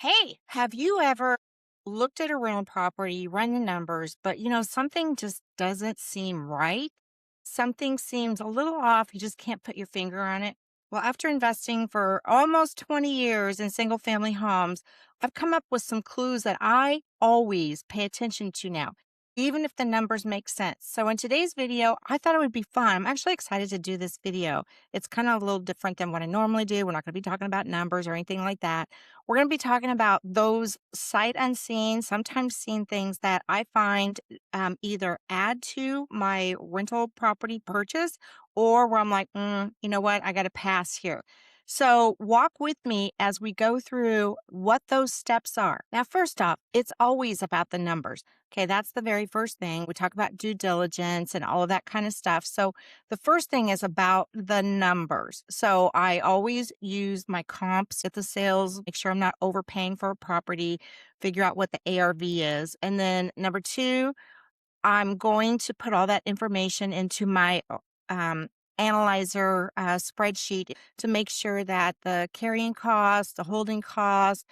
Hey, have you ever looked at a rental property, run the numbers, but something just doesn't seem right? Something seems a little off. You just can't put your finger on it. Well, after investing for almost 20 years in single family homes, I've come up with some clues that I always pay attention to now, even if the numbers make sense. So, in today's video, I thought it would be fun. I'm actually excited to do this video. It's kind of a little different than what I normally do. We're not going to be talking about numbers or anything like that. We're going to be talking about those sight unseen, sometimes seen things that I find either add to my rental property purchase or where I'm like, you know what, I got to pass here. So, walk with me as we go through what those steps are. Now, first off, it's always about the numbers. Okay, that's the very first thing. We talk about due diligence and all of that kind of stuff. So, the first thing is about the numbers. So I always use my comps at the sales, make sure I'm not overpaying for a property, figure out what the ARV is. And then number two, I'm going to put all that information into my um, analyzer spreadsheet to make sure that the carrying cost, the holding cost,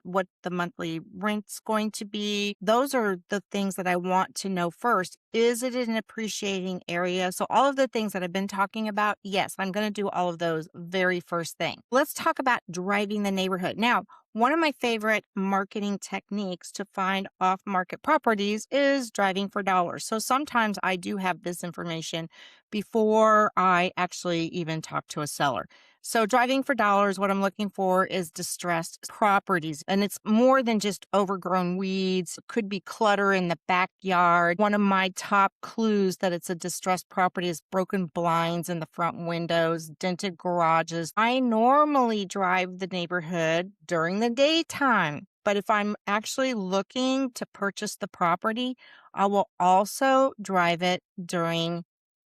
what the monthly rent's going to be. Those are the things that I want to know first. Is it an appreciating area? So, all of the things that I've been talking about, yes, I'm going to do all of those very first thing. Let's talk about driving the neighborhood. Now, one of my favorite marketing techniques to find off market properties is driving for dollars. So sometimes I do have this information before I actually even talk to a seller. So, driving for dollars, what I'm looking for is distressed properties. And it's more than just overgrown weeds, it could be clutter in the backyard. One of my top clues that it's a distressed property is broken blinds in the front windows, dented garages. I normally drive the neighborhood during the daytime. But if I'm actually looking to purchase the property, I will also drive it during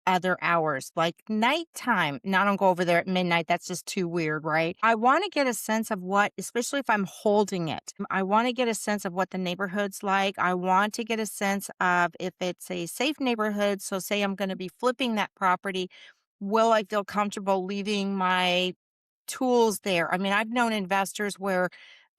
other hours, like nighttime. Now, I don't go over there at midnight. That's just too weird, right? I want to get a sense of what, especially if I'm holding it, I want to get a sense of what the neighborhood's like. I want to get a sense of if it's a safe neighborhood. So, say I'm going to be flipping that property, will I feel comfortable leaving my tools there? I mean, I've known investors where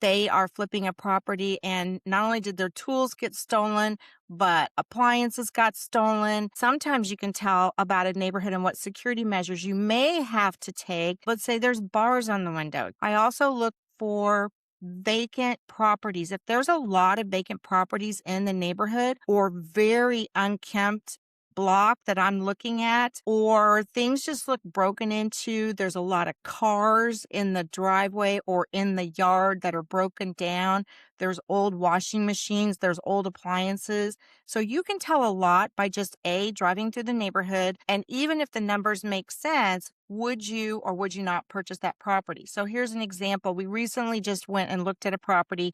they are flipping a property and not only did their tools get stolen, but appliances got stolen. Sometimes you can tell about a neighborhood and what security measures you may have to take. Let's say there's bars on the window. I also look for vacant properties. If there's a lot of vacant properties in the neighborhood or very unkempt block that I'm looking at, or things just look broken into. There's a lot of cars in the driveway or in the yard that are broken down. There's old washing machines, there's old appliances. So you can tell a lot by just driving through the neighborhood. And even if the numbers make sense, would you or would you not purchase that property? So here's an example. We recently just went and looked at a property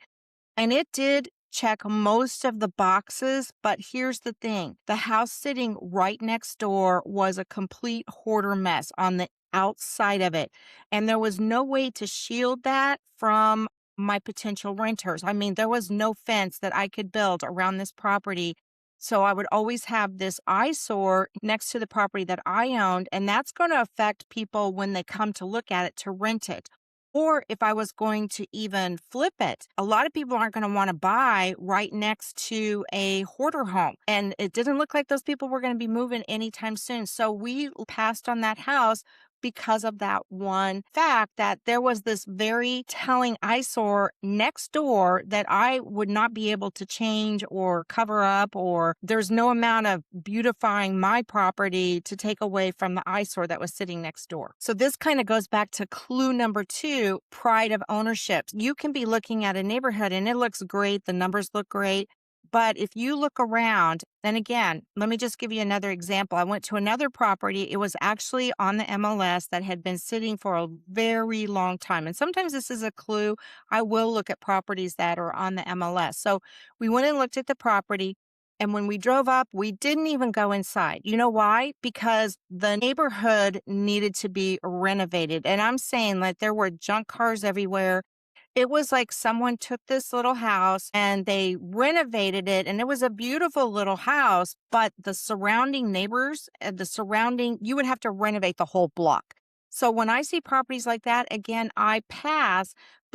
and it did check most of the boxes, but here's the thing. The house sitting right next door was a complete hoarder mess on the outside of it. And there was no way to shield that from my potential renters. I mean, there was no fence that I could build around this property. So I would always have this eyesore next to the property that I owned, and that's going to affect people when they come to look at it to rent it. Or if I was going to even flip it, a lot of people aren't going to want to buy right next to a hoarder home. And it didn't look like those people were going to be moving anytime soon. So we passed on that house because of that one fact that there was this very telling eyesore next door that I would not be able to change or cover up, or there's no amount of beautifying my property to take away from the eyesore that was sitting next door. So this kind of goes back to clue number two, pride of ownership. You can be looking at a neighborhood and it looks great, the numbers look great. But if you look around, then again, let me just give you another example. I went to another property. It was actually on the MLS that had been sitting for a very long time. And sometimes this is a clue. I will look at properties that are on the MLS. So we went and looked at the property. And when we drove up, we didn't even go inside. You know why? Because the neighborhood needed to be renovated. And I'm saying like there were junk cars everywhere. It was like someone took this little house and they renovated it, and it was a beautiful little house, but the surrounding neighbors, you would have to renovate the whole block. So when I see properties like that, again, I pass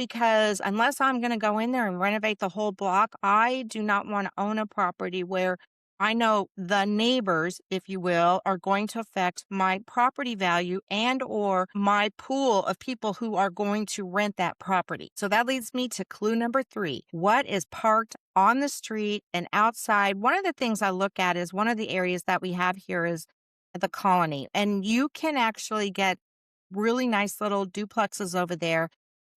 because unless I'm going to go in there and renovate the whole block, I do not want to own a property where I know the neighbors, if you will, are going to affect my property value and or my pool of people who are going to rent that property. So that leads me to clue number 3. What is parked on the street and outside? One of the things I look at is one of the areas that we have here is the colony. And you can actually get really nice little duplexes over there.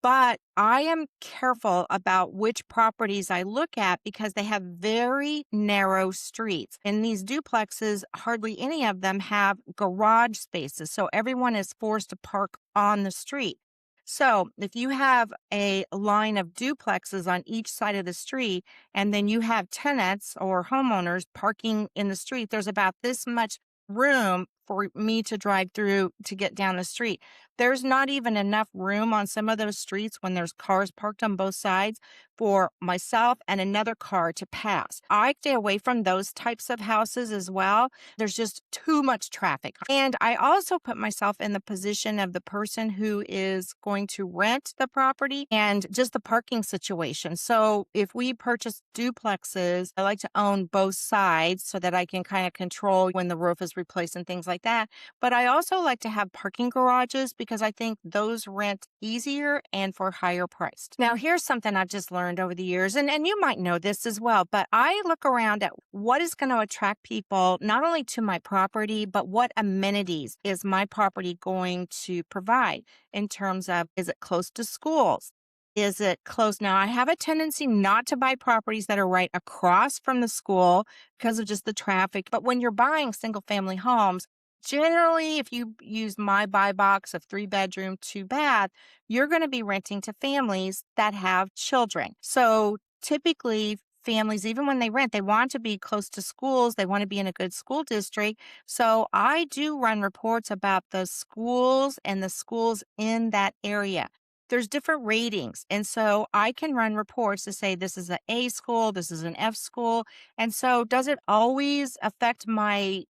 But I am careful about which properties I look at because they have very narrow streets. In these duplexes, hardly any of them have garage spaces. So everyone is forced to park on the street. So if you have a line of duplexes on each side of the street, and then you have tenants or homeowners parking in the street, there's about this much room for me to drive through to get down the street. There's not even enough room on some of those streets when there's cars parked on both sides for myself and another car to pass. I stay away from those types of houses as well. There's just too much traffic. And I also put myself in the position of the person who is going to rent the property and just the parking situation. So if we purchase duplexes, I like to own both sides so that I can kind of control when the roof is replaced and things like that. But I also like to have parking garages because I think those rent easier and for higher priced. Now, here's something I've just learned over the years, and you might know this as well, but I look around at what is going to attract people not only to my property, but what amenities is my property going to provide in terms of, is it close to schools? Is it close? Now, I have a tendency not to buy properties that are right across from the school because of just the traffic. But when you're buying single family homes, generally, if you use my buy box of 3 bedroom, 2 bath, you're going to be renting to families that have children. So typically, families, even when they rent, they want to be close to schools. They want to be in a good school district. So I do run reports about the schools and the schools in that area. There's different ratings. And so I can run reports to say this is an A school, this is an F school. And so does it always affect my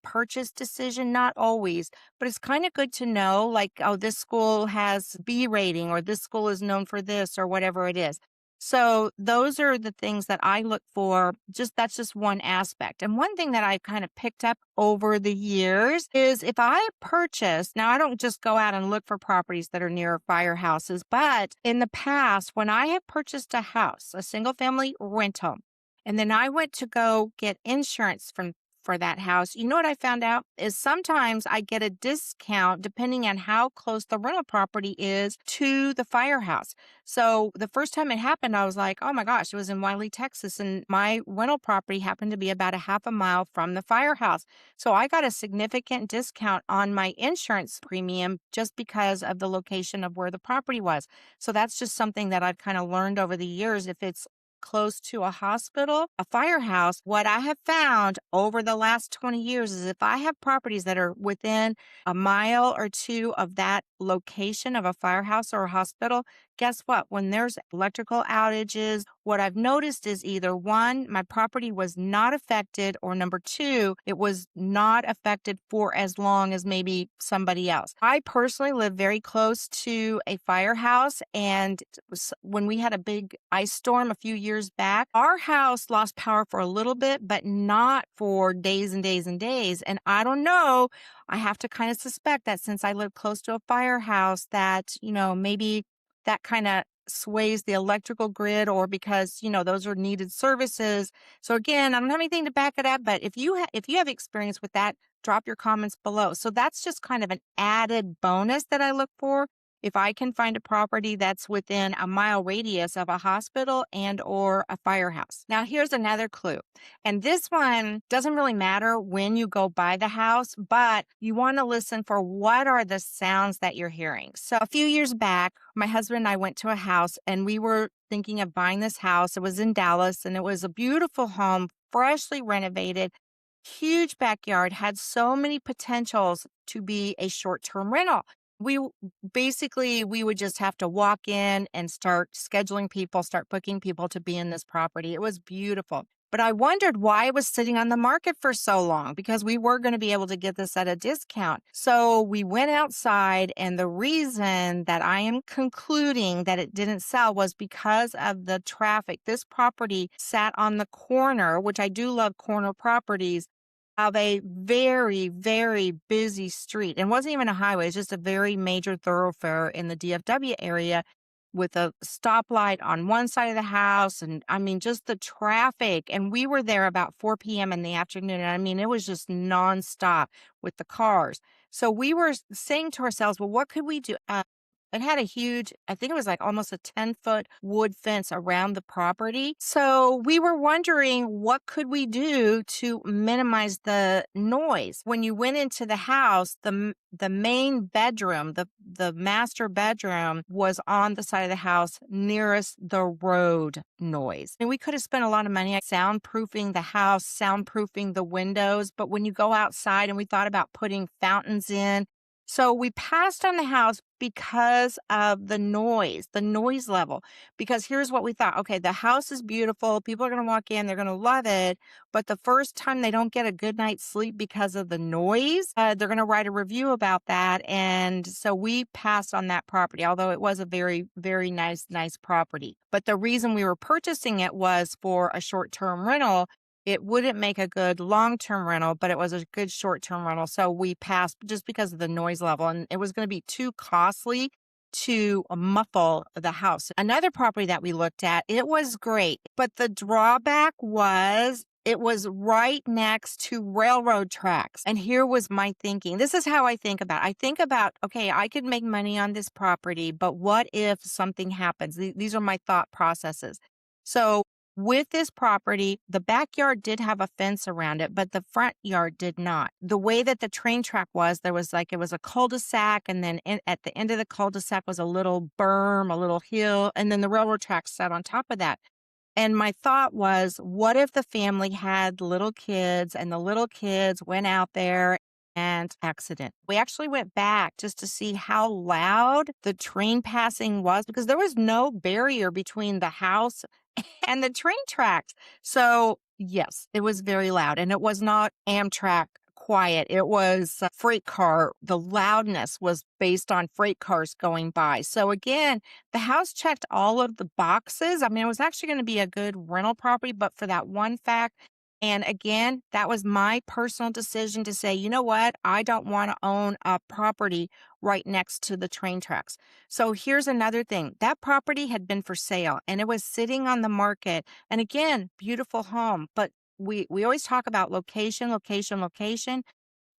purchase decision? Not always, but it's kind of good to know, like, oh, this school has B rating or this school is known for this or whatever it is. So those are the things that I look for. Just that's just one aspect. And one thing that I kind of picked up over the years is if I purchase, now I don't just go out and look for properties that are near firehouses, but in the past, when I have purchased a house, a single family rental, and then I went to go get insurance for that house. You know what I found out is sometimes I get a discount depending on how close the rental property is to the firehouse. So the first time it happened, I was like, oh my gosh, it was in Wiley, Texas, and my rental property happened to be about a half a mile from the firehouse. So I got a significant discount on my insurance premium just because of the location of where the property was. So that's just something that I've kind of learned over the years. If it's close to a hospital, a firehouse, what I have found over the last 20 years is if I have properties that are within a mile or two of that location of a firehouse or a hospital, guess what? When there's electrical outages, what I've noticed is either one, my property was not affected, or number two, it was not affected for as long as maybe somebody else. I personally live very close to a firehouse, and when we had a big ice storm a few years back, our house lost power for a little bit, but not for days and days and days. And I don't know, I have to kind of suspect that since I live close to a firehouse that, maybe that kind of sways the electrical grid, or because, those are needed services. So again, I don't have anything to back it up, but if you have experience with that, drop your comments below. So that's just kind of an added bonus that I look for. If I can find a property that's within a mile radius of a hospital and or a firehouse. Now, here's another clue. And this one doesn't really matter when you go by the house, but you want to listen for what are the sounds that you're hearing. So a few years back, my husband and I went to a house and we were thinking of buying this house. It was in Dallas and it was a beautiful home, freshly renovated, huge backyard, had so many potentials to be a short-term rental. We would just have to walk in and start scheduling people, start booking people to be in this property. It was beautiful. But I wondered why it was sitting on the market for so long because we were going to be able to get this at a discount. So we went outside, and the reason that I am concluding that it didn't sell was because of the traffic. This property sat on the corner, which I do love corner properties, of a very, very busy street. And it wasn't even a highway, it's just a very major thoroughfare in the DFW area with a stoplight on one side of the house. And I mean, just the traffic. And we were there about 4 p.m. in the afternoon. And I mean, it was just nonstop with the cars. So we were saying to ourselves, well, what could we do? It had a huge, I think it was like almost a 10-foot wood fence around the property. So we were wondering what could we do to minimize the noise. When you went into the house, the main bedroom, the master bedroom was on the side of the house nearest the road noise. And we could have spent a lot of money soundproofing the house, soundproofing the windows. But when you go outside, and we thought about putting fountains in, so we passed on the house because of the noise level. Because here's what we thought. Okay, the house is beautiful. People are going to walk in, they're going to love it. But the first time they don't get a good night's sleep because of the noise, they're going to write a review about that. And so we passed on that property, although it was a very, very nice property. But the reason we were purchasing it was for a short-term rental. It wouldn't make a good long-term rental, but it was a good short-term rental. So we passed just because of the noise level, and it was going to be too costly to muffle the house. Another property that we looked at, it was great, but the drawback was it was right next to railroad tracks. And here was my thinking. This is how I think about it. I think about, okay, I could make money on this property, but what if something happens? These are my thought processes. So with this property, the backyard did have a fence around it, but the front yard did not. The way that the train track was, there was like, it was a cul-de-sac, and then at the end of the cul-de-sac was a little berm, a little hill, and then the railroad tracks sat on top of that. And my thought was, what if the family had little kids and the little kids went out there and accident? We actually went back just to see how loud the train passing was because there was no barrier between the house and the train tracks. So, yes, it was very loud, and it was not Amtrak quiet. It was a freight car. The loudness was based on freight cars going by. So again, the house checked all of the boxes. I mean, it was actually going to be a good rental property, but for that one fact, and again, that was my personal decision to say, you know what? I don't want to own a property right next to the train tracks. So here's another thing. That property had been for sale, and it was sitting on the market. And again, beautiful home, but we always talk about location, location, location.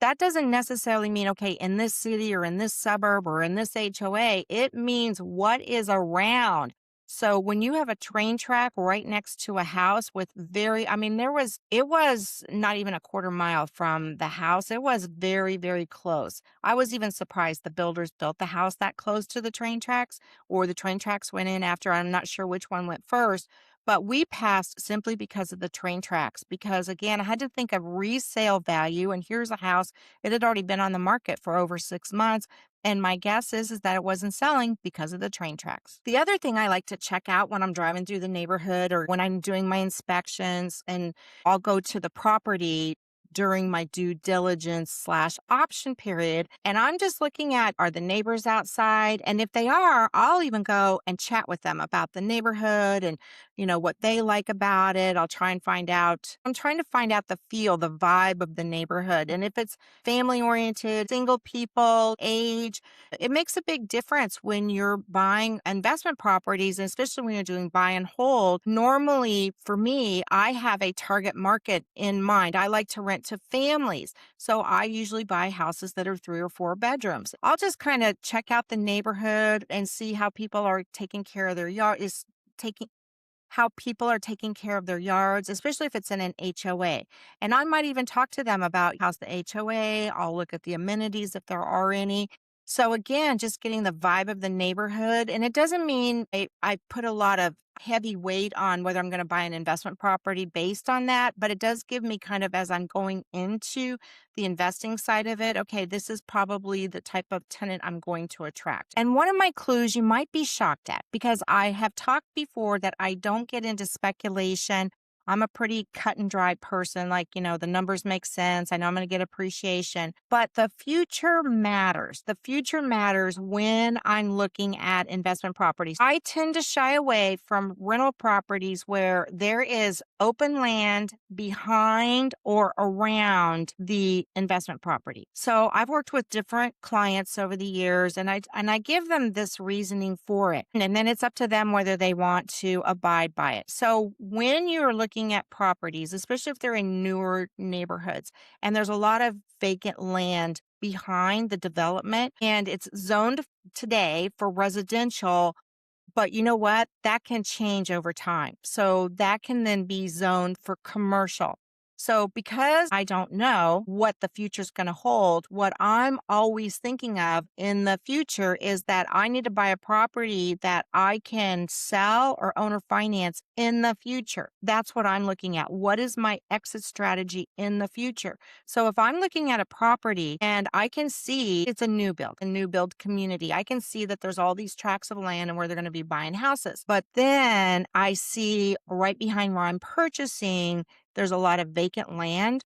That doesn't necessarily mean, okay, in this city or in this suburb or in this HOA. It means what is around. So when you have a train track right next to a house with I mean, it was not even a quarter mile from the house. It was very, very close. I was even surprised the builders built the house that close to the train tracks, or the train tracks went in after. I'm not sure which one went first. But we passed simply because of the train tracks, because again, I had to think of resale value. And here's a house, it had already been on the market for over 6 months. And my guess is that it wasn't selling because of the train tracks. The other thing I like to check out when I'm driving through the neighborhood or when I'm doing my inspections, and I'll go to the property during my due diligence/option period. And I'm just looking at, are the neighbors outside? And if they are, I'll even go and chat with them about the neighborhood and, what they like about it. I'm trying to find out the feel, the vibe of the neighborhood. And if it's family oriented, single people, age, it makes a big difference when you're buying investment properties, and especially when you're doing buy and hold. Normally, for me, I have a target market in mind. I like to rent to families. So I usually buy houses that are 3 or 4 bedrooms. I'll just kind of check out the neighborhood and see how people are taking care of their yard, how people are taking care of their yards, especially if it's in an HOA. And I might even talk to them about how's the HOA. I'll look at the amenities if there are any. So again, just getting the vibe of the neighborhood. And it doesn't mean I put a lot of heavy weight on whether I'm going to buy an investment property based on that, but it does give me kind of, as I'm going into the investing side of it, okay, this is probably the type of tenant I'm going to attract. And one of my clues you might be shocked at, because I have talked before that I don't get into speculation I'm a pretty cut and dry person. Like, the numbers make sense. I know I'm going to get appreciation, but the future matters. The future matters when I'm looking at investment properties. I tend to shy away from rental properties where there is open land behind or around the investment property. So I've worked with different clients over the years, and I give them this reasoning for it. And then it's up to them whether they want to abide by it. So when you're looking at properties, especially if they're in newer neighborhoods, and there's a lot of vacant land behind the development and it's zoned today for residential, but you know what? That can change over time. So that can then be zoned for commercial. So because I don't know what the future is going to hold, what I'm always thinking of in the future is that I need to buy a property that I can sell or own or finance in the future. That's what I'm looking at. What is my exit strategy in the future? So if I'm looking at a property and I can see it's a new build community, I can see that there's all these tracts of land and where they're going to be buying houses. But then I see right behind where I'm purchasing, there's a lot of vacant land,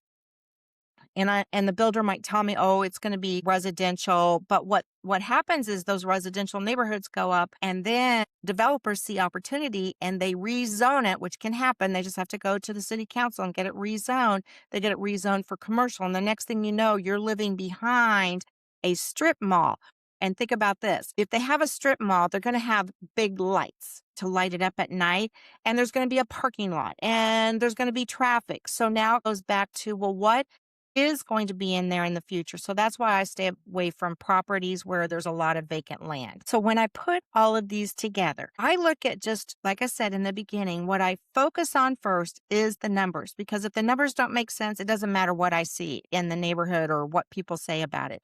and the builder might tell me, "Oh, it's going to be residential." But what happens is those residential neighborhoods go up, and then developers see opportunity and they rezone it, which can happen. They just have to go to the city council and get it rezoned. They get it rezoned for commercial, and the next thing you know, you're living behind a strip mall. And think about this. If they have a strip mall, they're going to have big lights to light it up at night, and there's going to be a parking lot, and there's going to be traffic. So now it goes back to, well, what is going to be in there in the future? So that's why I stay away from properties where there's a lot of vacant land. So when I put all of these together, I look at, just like I said in the beginning, what I focus on first is the numbers, because if the numbers don't make sense, it doesn't matter what I see in the neighborhood or what people say about it.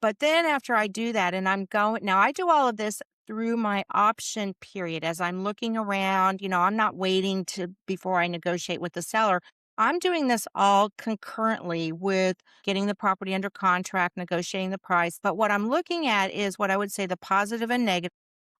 But then after I do that, and now I do all of this through my option period as I'm looking around. I'm not waiting before I negotiate with the seller. I'm doing this all concurrently with getting the property under contract, negotiating the price. But what I'm looking at is what I would say the positive and negative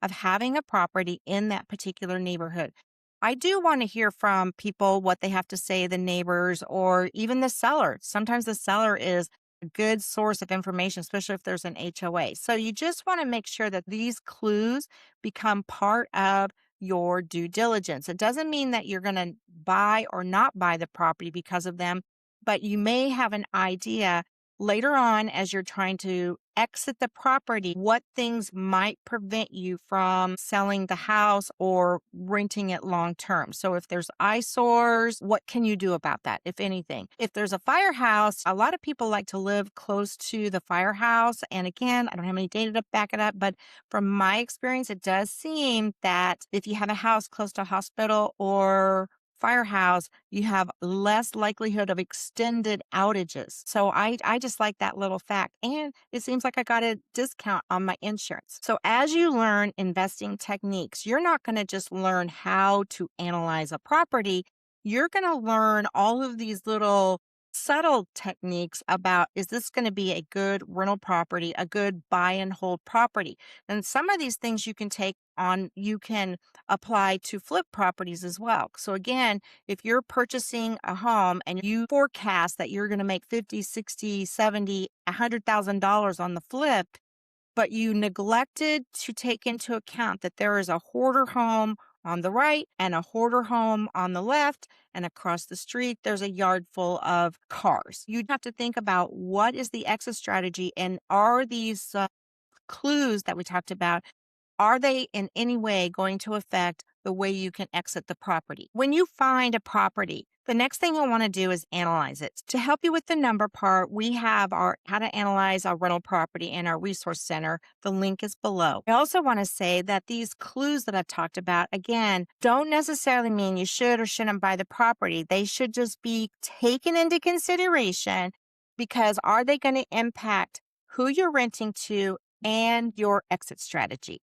of having a property in that particular neighborhood. I do want to hear from people what they have to say, the neighbors, or even the seller. Sometimes the seller is a good source of information, especially if there's an HOA. So you just want to make sure that these clues become part of your due diligence. It doesn't mean that you're going to buy or not buy the property because of them, but you may have an idea later on as you're trying to exit the property, what things might prevent you from selling the house or renting it long term. So if there's eyesores, what can you do about that, if anything? If there's a firehouse, a lot of people like to live close to the firehouse. And again, I don't have any data to back it up, but from my experience, it does seem that if you have a house close to a hospital or firehouse, you have less likelihood of extended outages. So I just like that little fact. And it seems like I got a discount on my insurance. So as you learn investing techniques, you're not going to just learn how to analyze a property. You're going to learn all of these little subtle techniques about, is this going to be a good rental property, a good buy and hold property? And some of these things you can apply to flip properties as well. So again, if you're purchasing a home and you forecast that you're going to make 50, 60, 70, $100,000 on the flip, but you neglected to take into account that there is a hoarder home on the right and a hoarder home on the left, and across the street there's a yard full of cars. You'd have to think about, what is the exit strategy, and are these clues that we talked about, are they in any way going to affect the way you can exit the property? When you find a property, the next thing you'll want to do is analyze it. To help you with the number part, we have our How to Analyze a Rental Property in our resource center. The link is below. I also want to say that these clues that I've talked about, again, don't necessarily mean you should or shouldn't buy the property. They should just be taken into consideration, because are they going to impact who you're renting to and your exit strategy?